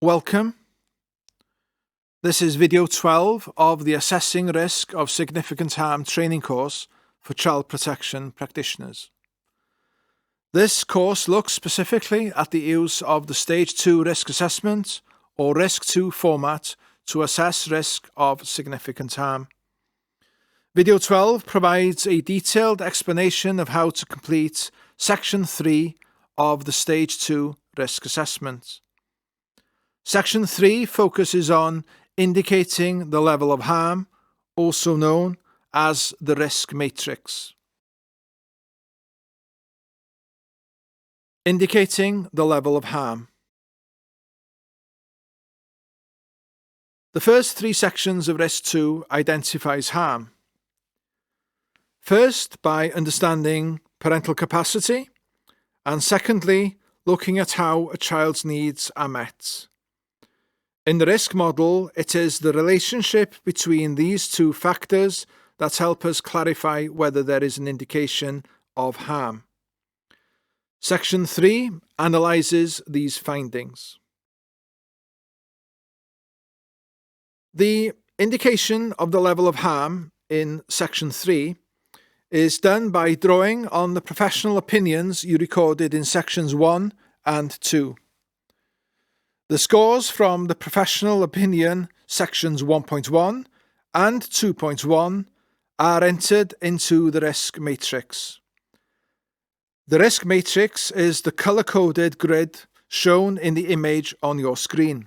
Welcome. This is video 12 of the Assessing Risk of Significant Harm training course for child protection practitioners. This course looks specifically at the use of the Stage 2 risk assessment or Risk 2 format to assess risk of significant harm. Video 12 provides a detailed explanation of how to complete Section 3 of the Stage 2 risk assessment. Section 3 focuses on indicating the level of harm, also known as the risk matrix. Indicating the level of harm. The first three sections of Risk 2 identifies harm. First, by understanding parental capacity, and secondly, looking at how a child's needs are met. In the risk model, it is the relationship between these two factors that help us clarify whether there is an indication of harm. Section 3 analyses these findings. The indication of the level of harm in Section 3 is done by drawing on the professional opinions you recorded in Sections 1 and 2. The scores from the professional opinion Sections 1.1 and 2.1 are entered into the risk matrix. The risk matrix is the color-coded grid shown in the image on your screen.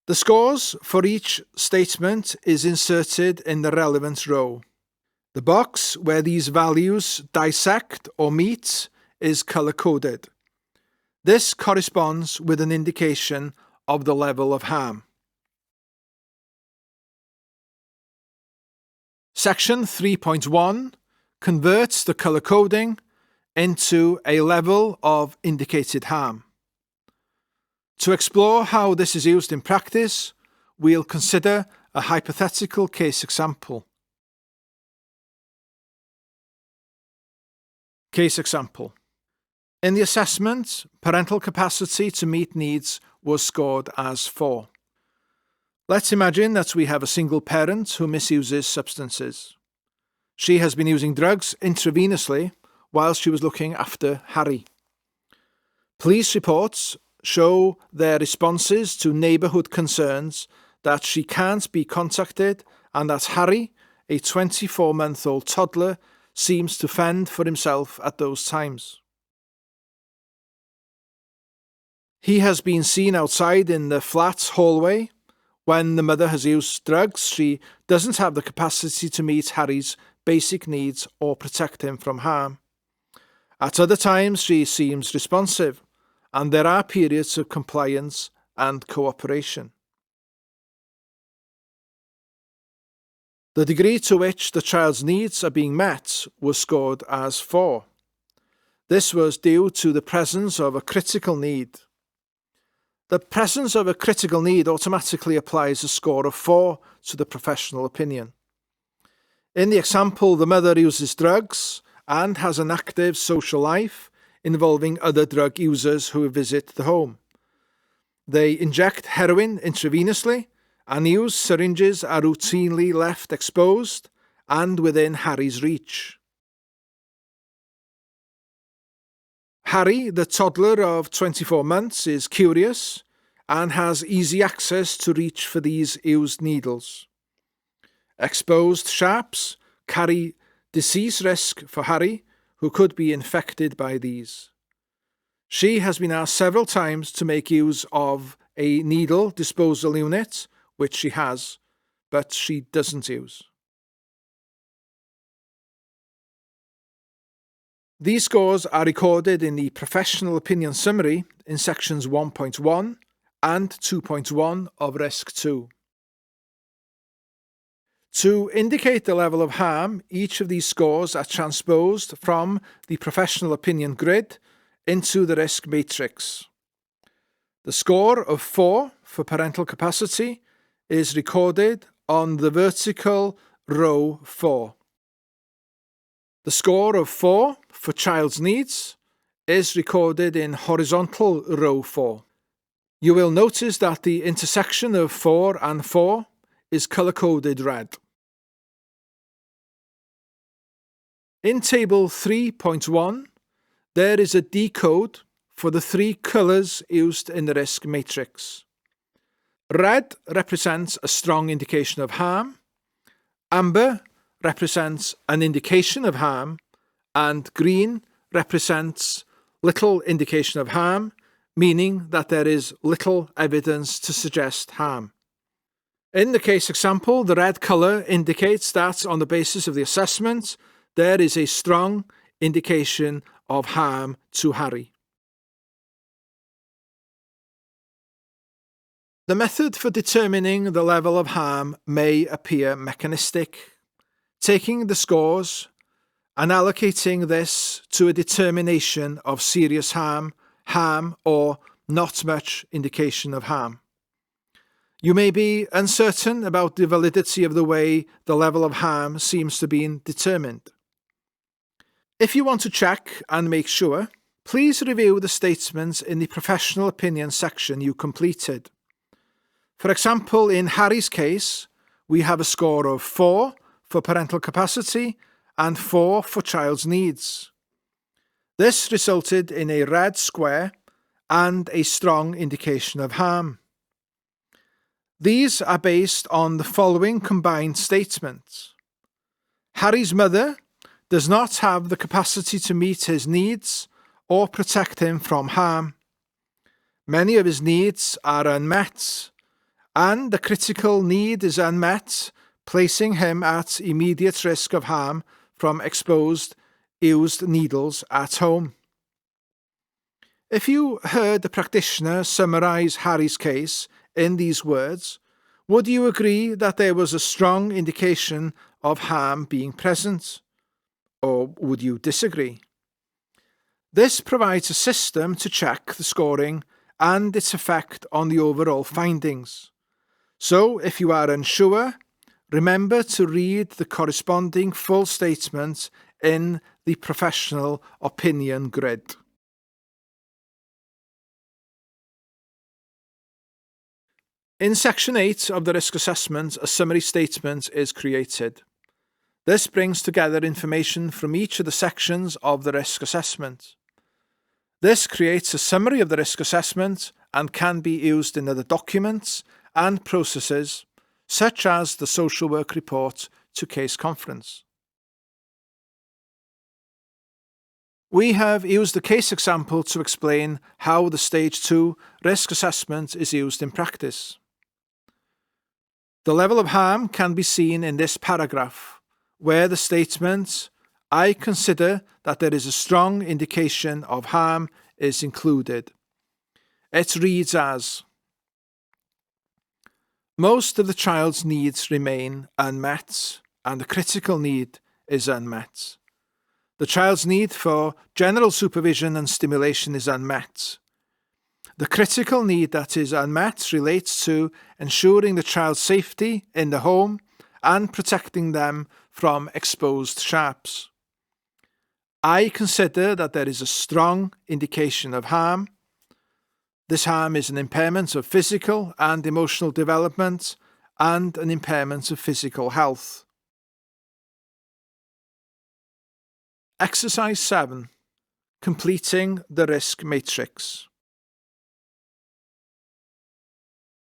The scores for each statement is inserted in the relevant row. The box where these values dissect or meet is color-coded. This corresponds with an indication of the level of harm. Section 3.1 converts the color coding into a level of indicated harm. To explore how this is used in practice, we'll consider a hypothetical case example. Case example. In the assessment, parental capacity to meet needs was scored as 4. Let's imagine that we have a single parent who misuses substances. She has been using drugs intravenously while she was looking after Harry. Police reports show their responses to neighbourhood concerns that she can't be contacted and that Harry, a 24-month-old toddler, seems to fend for himself at those times. He has been seen outside in the flat hallway. When the mother has used drugs, she doesn't have the capacity to meet Harry's basic needs or protect him from harm. At other times, she seems responsive, and there are periods of compliance and cooperation. The degree to which the child's needs are being met was scored as 4. This was due to the presence of a critical need. The presence of a critical need automatically applies a score of 4 to the professional opinion. In the example, the mother uses drugs and has an active social life involving other drug users who visit the home. They inject heroin intravenously, and used syringes are routinely left exposed and within Harry's reach. Harry, the toddler of 24 months, is curious and has easy access to reach for these used needles. Exposed sharps carry disease risk for Harry, who could be infected by these. She has been asked several times to make use of a needle disposal unit, which she has, but she doesn't use. These scores are recorded in the professional opinion summary in sections 1.1 and 2.1 of Risk 2. To indicate the level of harm, each of these scores are transposed from the professional opinion grid into the risk matrix. The score of 4 for parental capacity is recorded on the vertical row 4. The score of 4 for child's needs is recorded in horizontal row 4. You will notice that the intersection of 4 and 4 is color-coded red. In Table 3.1, there is a decode for the 3 colors used in the risk matrix. Red represents a strong indication of harm, amber represents an indication of harm, and green represents little indication of harm, meaning that there is little evidence to suggest harm. In the case example, the red color indicates that on the basis of the assessment, there is a strong indication of harm to Harry. The method for determining the level of harm may appear mechanistic, taking the scores and allocating this to a determination of serious harm, harm, or not much indication of harm. You may be uncertain about the validity of the way the level of harm seems to be determined. If you want to check and make sure, please review the statements in the professional opinion section you completed. For example, in Harry's case, we have a score of 4 for parental capacity and 4 for child's needs. This resulted in a red square and a strong indication of harm. These are based on the following combined statements. Harry's mother does not have the capacity to meet his needs or protect him from harm. Many of his needs are unmet, and the critical need is unmet, placing him at immediate risk of harm from exposed, used needles at home. If you heard the practitioner summarize Harry's case in these words, would you agree that there was a strong indication of harm being present? Or would you disagree? This provides a system to check the scoring and its effect on the overall findings. So, if you are unsure, remember to read the corresponding full statement in the professional opinion grid. In Section 8 of the risk assessment, a summary statement is created. This brings together information from each of the sections of the risk assessment. This creates a summary of the risk assessment and can be used in other documents and processes, such as the social work report to case conference. We have used the case example to explain how the Stage 2 risk assessment is used in practice. The level of harm can be seen in this paragraph, where the statement, "I consider that there is a strong indication of harm," is included. It reads as, most of the child's needs remain unmet, and the critical need is unmet. The child's need for general supervision and stimulation is unmet. The critical need that is unmet relates to ensuring the child's safety in the home and protecting them from exposed sharps. I consider that there is a strong indication of harm. This harm is an impairment of physical and emotional development and an impairment of physical health. Exercise 7. Completing the risk matrix.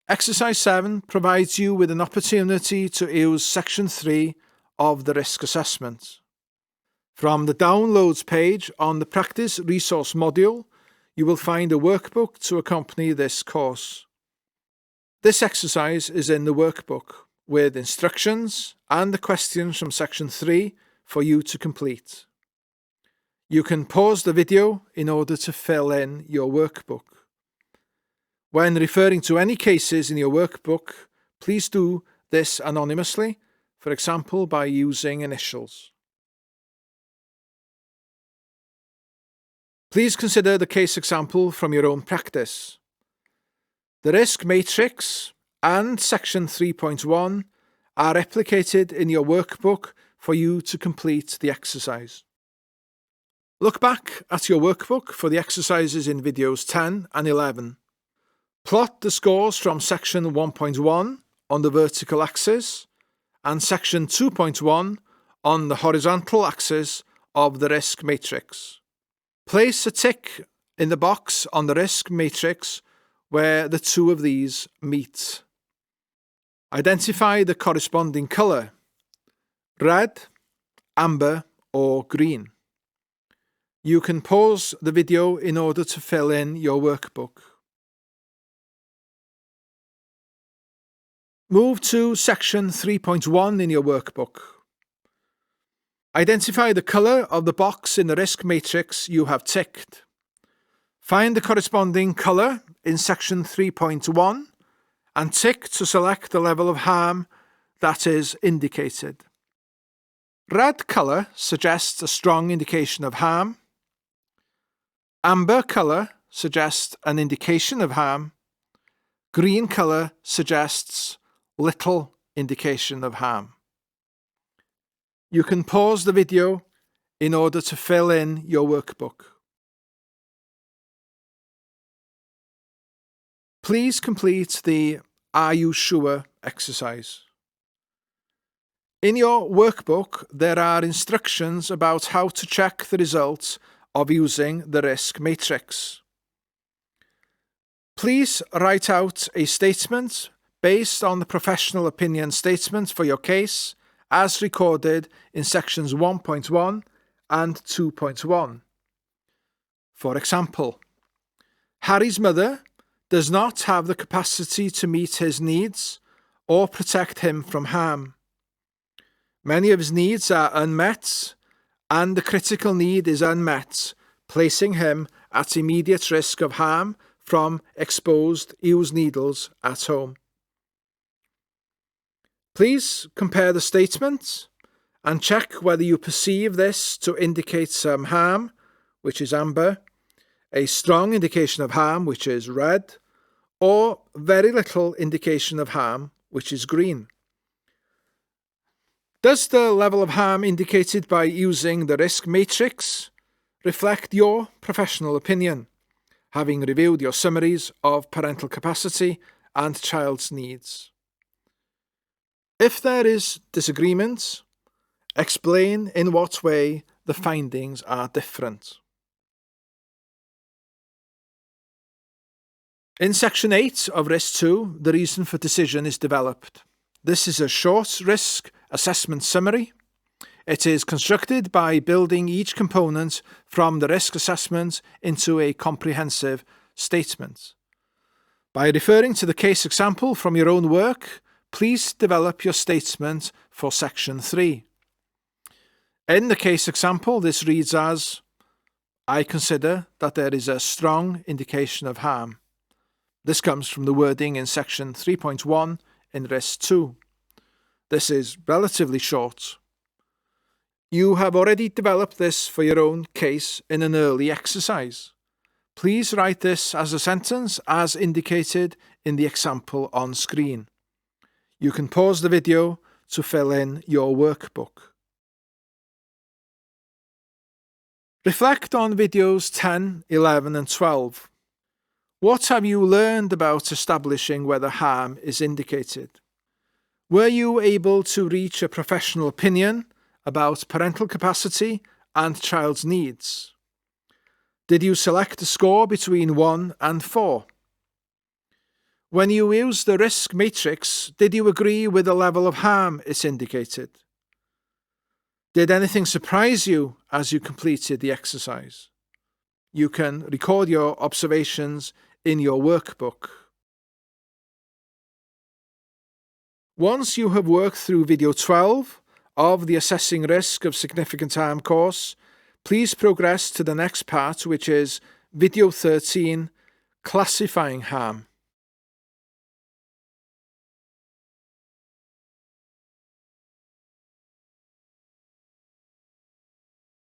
Exercise 7 provides you with an opportunity to use Section 3 of the risk assessment. From the Downloads page on the Practice Resource module, you will find a workbook to accompany this course. This exercise is in the workbook with instructions and the questions from Section 3 for you to complete. You can pause the video in order to fill in your workbook. When referring to any cases in your workbook, please do this anonymously, for example by using initials. Please consider the case example from your own practice. The risk matrix and Section 3.1 are replicated in your workbook for you to complete the exercise. Look back at your workbook for the exercises in videos 10 and 11. Plot the scores from section 1.1 on the vertical axis and section 2.1 on the horizontal axis of the risk matrix. Place a tick in the box on the risk matrix where the two of these meet. Identify the corresponding colour: red, amber, or green. You can pause the video in order to fill in your workbook. Move to section 3.1 in your workbook. Identify the colour of the box in the risk matrix you have ticked. Find the corresponding colour in section 3.1 and tick to select the level of harm that is indicated. Red colour suggests a strong indication of harm. Amber colour suggests an indication of harm. Green colour suggests little indication of harm. You can pause the video in order to fill in your workbook. Please complete the "Are you sure?" exercise. In your workbook, there are instructions about how to check the results of using the risk matrix. Please write out a statement based on the professional opinion statement for your case as recorded in sections 1.1 and 2.1. For example, Harry's mother does not have the capacity to meet his needs or protect him from harm. Many of his needs are unmet, and the critical need is unmet, placing him at immediate risk of harm from exposed used needles at home. Please compare the statements and check whether you perceive this to indicate some harm, which is amber, a strong indication of harm, which is red, or very little indication of harm, which is green. Does the level of harm indicated by using the risk matrix reflect your professional opinion, having reviewed your summaries of parental capacity and child's needs? If there is disagreement, explain in what way the findings are different. In section 8 of risk 2, the reason for decision is developed. This is a short risk assessment summary. It is constructed by building each component from the risk assessment into a comprehensive statement. By referring to the case example from your own work, please develop your statement for section 3. In the case example, this reads as, I consider that there is a strong indication of harm. This comes from the wording in section 3.1 in risk 2. This is relatively short. You have already developed this for your own case in an early exercise. Please write this as a sentence as indicated in the example on screen. You can pause the video to fill in your workbook. Reflect on videos 10, 11 and 12. What have you learned about establishing whether harm is indicated? Were you able to reach a professional opinion about parental capacity and child's needs? Did you select a score between 1 and 4? When you used the risk matrix, did you agree with the level of harm it indicated? Did anything surprise you as you completed the exercise? You can record your observations in your workbook. Once you have worked through video 12 of the Assessing Risk of Significant Harm course, please progress to the next part, which is video 13, Classifying Harm.